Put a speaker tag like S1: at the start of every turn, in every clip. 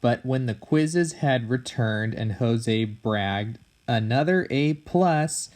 S1: But when the quizzes had returned and Jose bragged, "Another A plus,"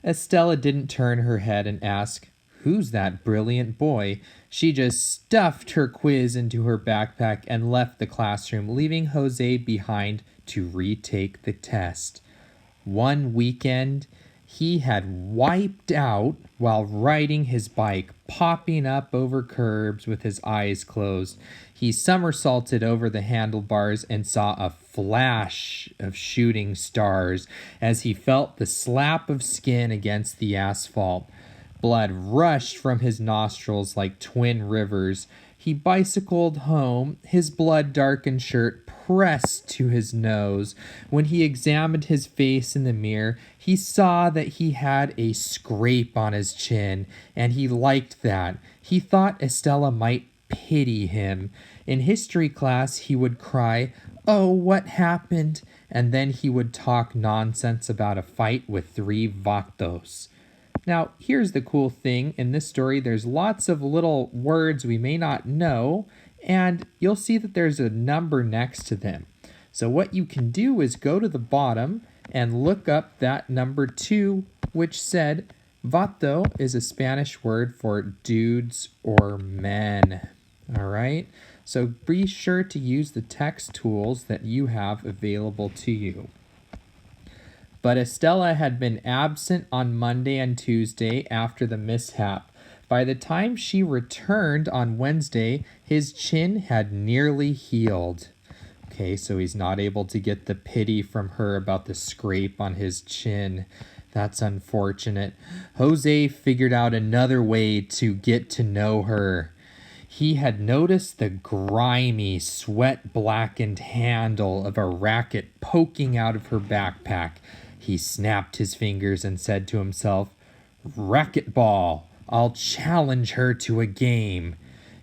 S1: Estella didn't turn her head and ask, "Who's that brilliant boy?" She just stuffed her quiz into her backpack and left the classroom, leaving Jose behind to retake the test. One weekend, he had wiped out while riding his bike, popping up over curbs with his eyes closed. He somersaulted over the handlebars and saw a flash of shooting stars as he felt the slap of skin against the asphalt. Blood rushed from his nostrils like twin rivers. He bicycled home, his blood-darkened shirt pressed to his nose. When he examined his face in the mirror, he saw that he had a scrape on his chin, and he liked that. He thought Estella might pity him. In history class, he would cry, "Oh, what happened?" And then he would talk nonsense about a fight with 3 vatos. Now, here's the cool thing. In this story, there's lots of little words we may not know, and you'll see that there's a number next to them. So what you can do is go to the bottom and look up that number 2, which said, "Vato" is a Spanish word for dudes or men. All right? So be sure to use the text tools that you have available to you. But Estella had been absent on Monday and Tuesday after the mishap. By the time she returned on Wednesday, his chin had nearly healed. Okay, so he's not able to get the pity from her about the scrape on his chin. That's unfortunate. Jose figured out another way to get to know her. He had noticed the grimy, sweat-blackened handle of a racket poking out of her backpack. He snapped his fingers and said to himself, "Racquetball, I'll challenge her to a game."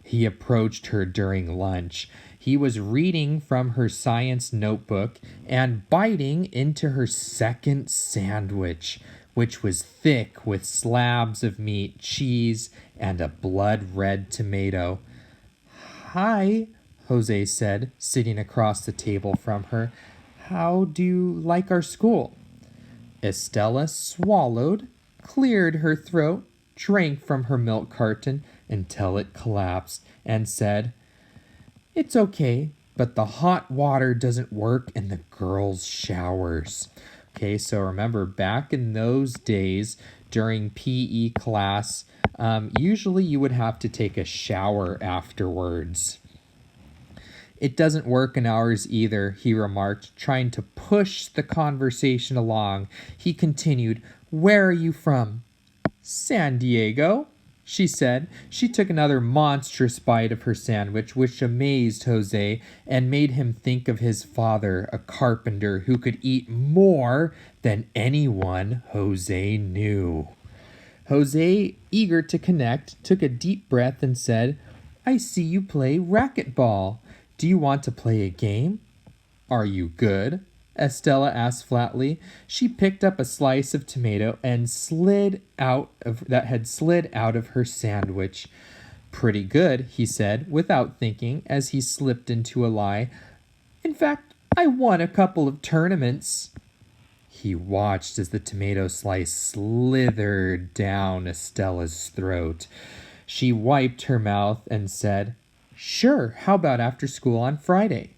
S1: He approached her during lunch. He was reading from her science notebook and biting into her second sandwich, which was thick with slabs of meat, cheese, and a blood-red tomato. "Hi," Jose said, sitting across the table from her. "How do you like our school?" Estella swallowed, cleared her throat, drank from her milk carton until it collapsed, and said, "It's okay, but the hot water doesn't work in the girls' showers." Okay, so remember, back in those days, during PE class, usually you would have to take a shower afterwards. "It doesn't work in ours either," he remarked, trying to push the conversation along. He continued, "Where are you from?" "San Diego," she said. She took another monstrous bite of her sandwich, which amazed Jose and made him think of his father, a carpenter who could eat more than anyone Jose knew. Jose, eager to connect, took a deep breath and said, "I see you play racquetball. Do you want to play a game?" "Are you good?" Estella asked flatly. She picked up a slice of tomato and had slid out of her sandwich. "Pretty good," he said, without thinking, as he slipped into a lie. "In fact, I won a couple of tournaments." He watched as the tomato slice slithered down Estella's throat. She wiped her mouth and said, "Sure, how about after school on Friday?"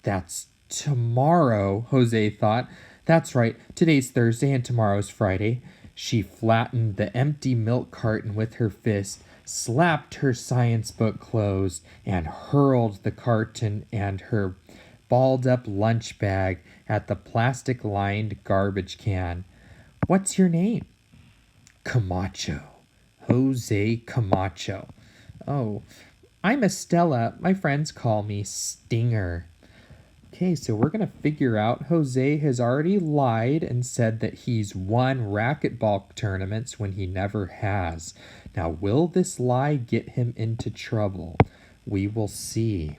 S1: "That's tomorrow," Jose thought. "That's right, today's Thursday and tomorrow's Friday." She flattened the empty milk carton with her fist, slapped her science book closed, and hurled the carton and her balled-up lunch bag at the plastic-lined garbage can. "What's your name?" "Camacho. Jose Camacho." "Oh, I'm Estella. My friends call me Stinger." Okay, so we're going to figure out Jose has already lied and said that he's won racquetball tournaments when he never has. Now, will this lie get him into trouble? We will see.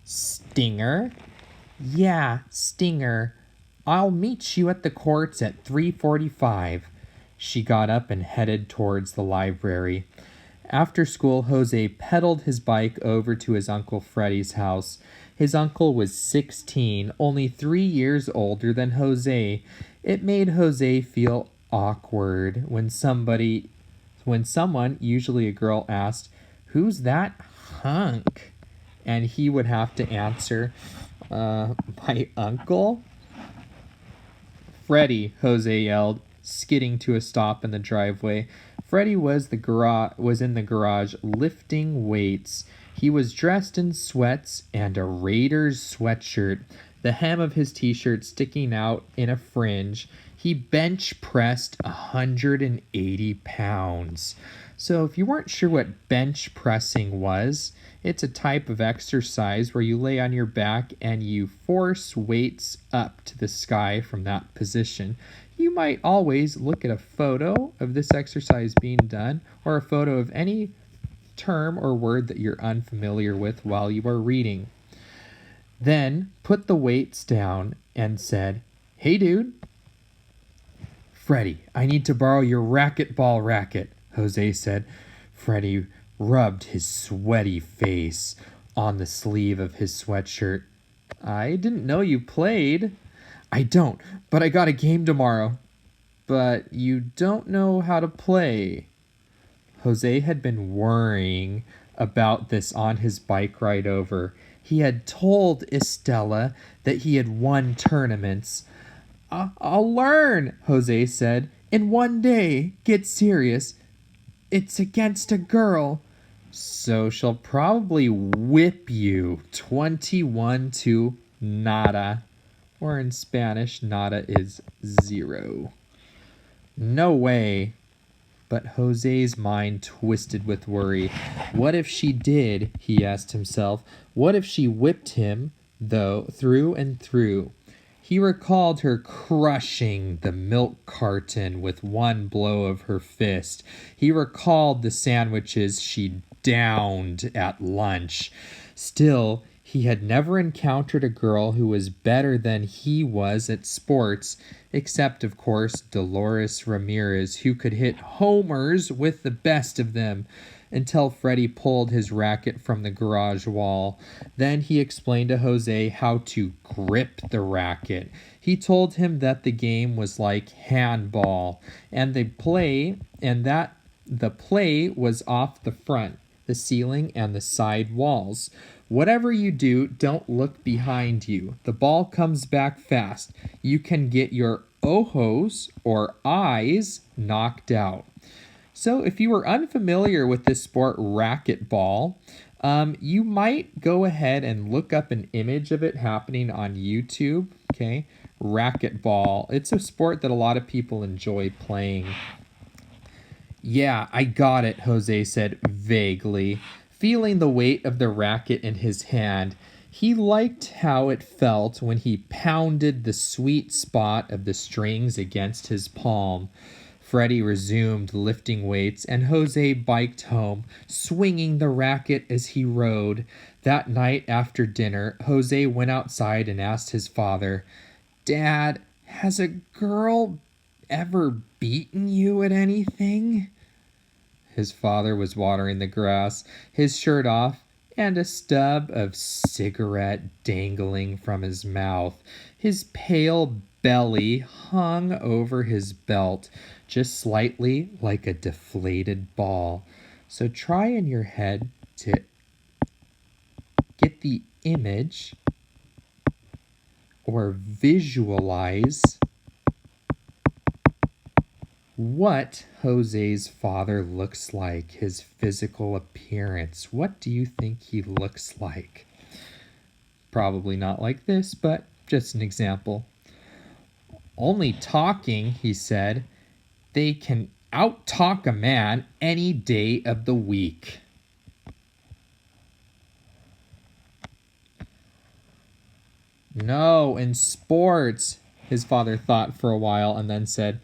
S1: "Stinger?" "Yeah, Stinger. I'll meet you at the courts at 3:45. She got up and headed towards the library. After school, Jose pedaled his bike over to his Uncle Freddie's house. His uncle was 16, only 3 years older than Jose. It made Jose feel awkward when someone, usually a girl, asked, "Who's that hunk?" And he would have to answer, "My uncle?" "Freddie," Jose yelled, skidding to a stop in the driveway. Freddie was in the garage lifting weights. He was dressed in sweats and a Raiders sweatshirt, the hem of his t-shirt sticking out in a fringe. He bench pressed 180 pounds. So if you weren't sure what bench pressing was, it's a type of exercise where you lay on your back and you force weights up to the sky from that position. You might always look at a photo of this exercise being done, or a photo of any term or word that you're unfamiliar with while you are reading. Then put the weights down and said, "Hey dude." "Freddie, I need to borrow your racquetball racket," Jose said. Freddie rubbed his sweaty face on the sleeve of his sweatshirt. "I didn't know you played." "I don't, but I got a game tomorrow." "But you don't know how to play." Jose had been worrying about this on his bike ride over. He had told Estella that he had won tournaments. I'll learn," Jose said. "In one day. Get serious. It's against a girl." "So she'll probably whip you 21-0. Or in Spanish, nada is 0. "No way." But Jose's mind twisted with worry. What if she did, he asked himself. What if she whipped him, though, through and through? He recalled her crushing the milk carton with one blow of her fist. He recalled the sandwiches she downed at lunch. Still, he had never encountered a girl who was better than he was at sports, except, of course, Dolores Ramirez, who could hit homers with the best of them, until Freddie pulled his racket from the garage wall. Then he explained to Jose how to grip the racket. He told him that the game was like handball, and the play was off the front, the ceiling, and the side walls. Whatever you do, don't look behind you. The ball comes back fast. You can get your ojos, or eyes, knocked out. So if you were unfamiliar with this sport, racquetball, you might go ahead and look up an image of it happening on YouTube. Okay, racquetball. It's a sport that a lot of people enjoy playing. "Yeah, I got it," Jose said vaguely, feeling the weight of the racket in his hand. He liked how it felt when he pounded the sweet spot of the strings against his palm. Freddie resumed lifting weights, and Jose biked home, swinging the racket as he rode. That night after dinner, Jose went outside and asked his father, "Dad, has a girl ever beaten you at anything?" His father was watering the grass, his shirt off, and a stub of cigarette dangling from his mouth. His pale belly hung over his belt, just slightly like a deflated ball. So try in your head to get the image or visualize what Jose's father looks like, his physical appearance. What do you think he looks like? Probably not like this, but just an example. "Only talking," he said. "They can out-talk a man any day of the week." "No, in sports," his father thought for a while and then said,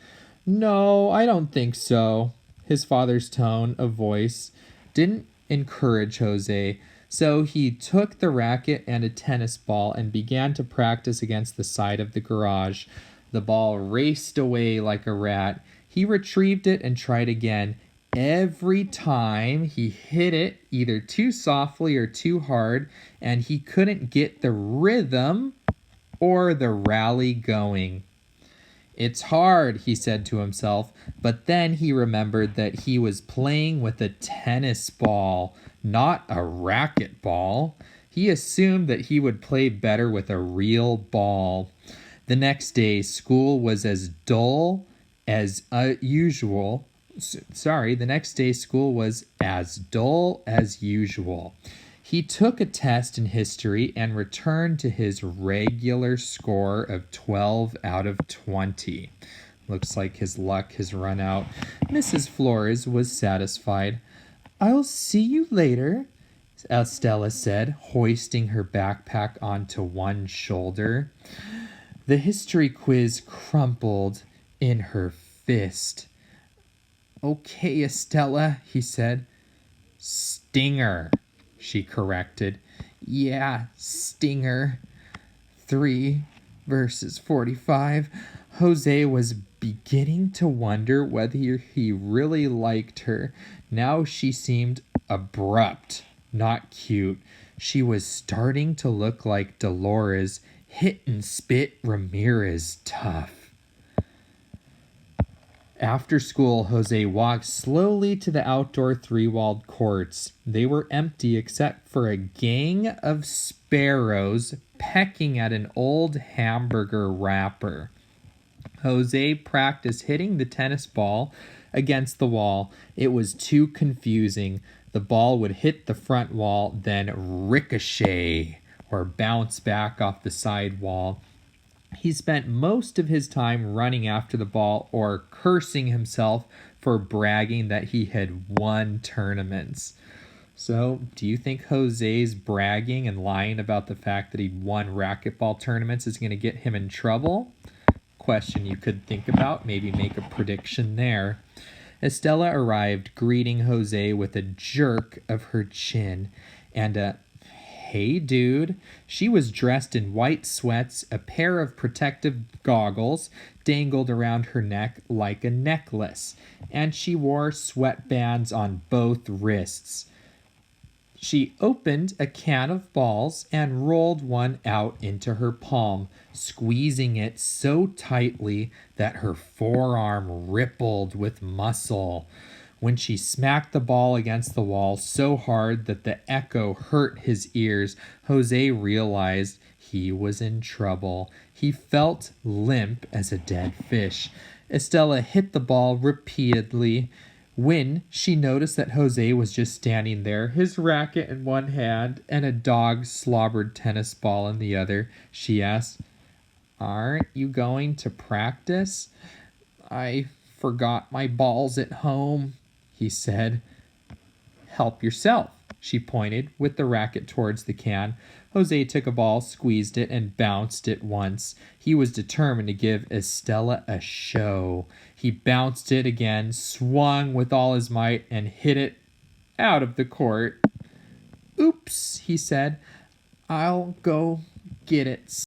S1: "No, I don't think so." His father's tone of voice didn't encourage Jose, so he took the racket and a tennis ball and began to practice against the side of the garage. The ball raced away like a rat. He retrieved it and tried again. every time he hit it either too softly or too hard, and he couldn't get the rhythm or the rally going. It's hard, he said to himself, but then he remembered that he was playing with a tennis ball, not a racket ball. He assumed that he would play better with a real ball. The next day, school was as dull as usual. The next day, school was as dull as usual. He took a test in history and returned to his regular score of 12 out of 20. Looks like his luck has run out. Mrs. Flores was satisfied. I'll see you later, Estella said, hoisting her backpack onto one shoulder. The history quiz crumpled in her fist. Okay, Estella, he said. Stinger, she corrected. Yeah, stinger. 3 verses 45. Jose was beginning to wonder whether he really liked her. Now she seemed abrupt, not cute. She was starting to look like Dolores Hit and Spit Ramirez tough. After school, Jose walked slowly to the outdoor three-walled courts. They were empty except for a gang of sparrows pecking at an old hamburger wrapper. Jose practiced hitting the tennis ball against the wall. It was too confusing. The ball would hit the front wall, then ricochet or bounce back off the side wall. He spent most of his time running after the ball or cursing himself for bragging that he had won tournaments. So, do you think Jose's bragging and lying about the fact that he'd won racquetball tournaments is going to get him in trouble? Question you could think about, maybe make a prediction there. Estella arrived, greeting Jose with a jerk of her chin and a "Hey, dude." She was dressed in white sweats. A pair of protective goggles dangled around her neck like a necklace, and she wore sweatbands on both wrists. She opened a can of balls and rolled one out into her palm, squeezing it so tightly that her forearm rippled with muscle. When she smacked the ball against the wall so hard that the echo hurt his ears, Jose realized he was in trouble. He felt limp as a dead fish. Estella hit the ball repeatedly. When she noticed that Jose was just standing there, his racket in one hand and a dog-slobbered tennis ball in the other, she asked, "Aren't you going to practice?" "I forgot my balls at home," he said. "Help yourself," she pointed with the racket towards the can. Jose took a ball, squeezed it, and bounced it once. He was determined to give Estella a show. He bounced it again, swung with all his might, and hit it out of the court. "Oops," he said. "I'll go get it."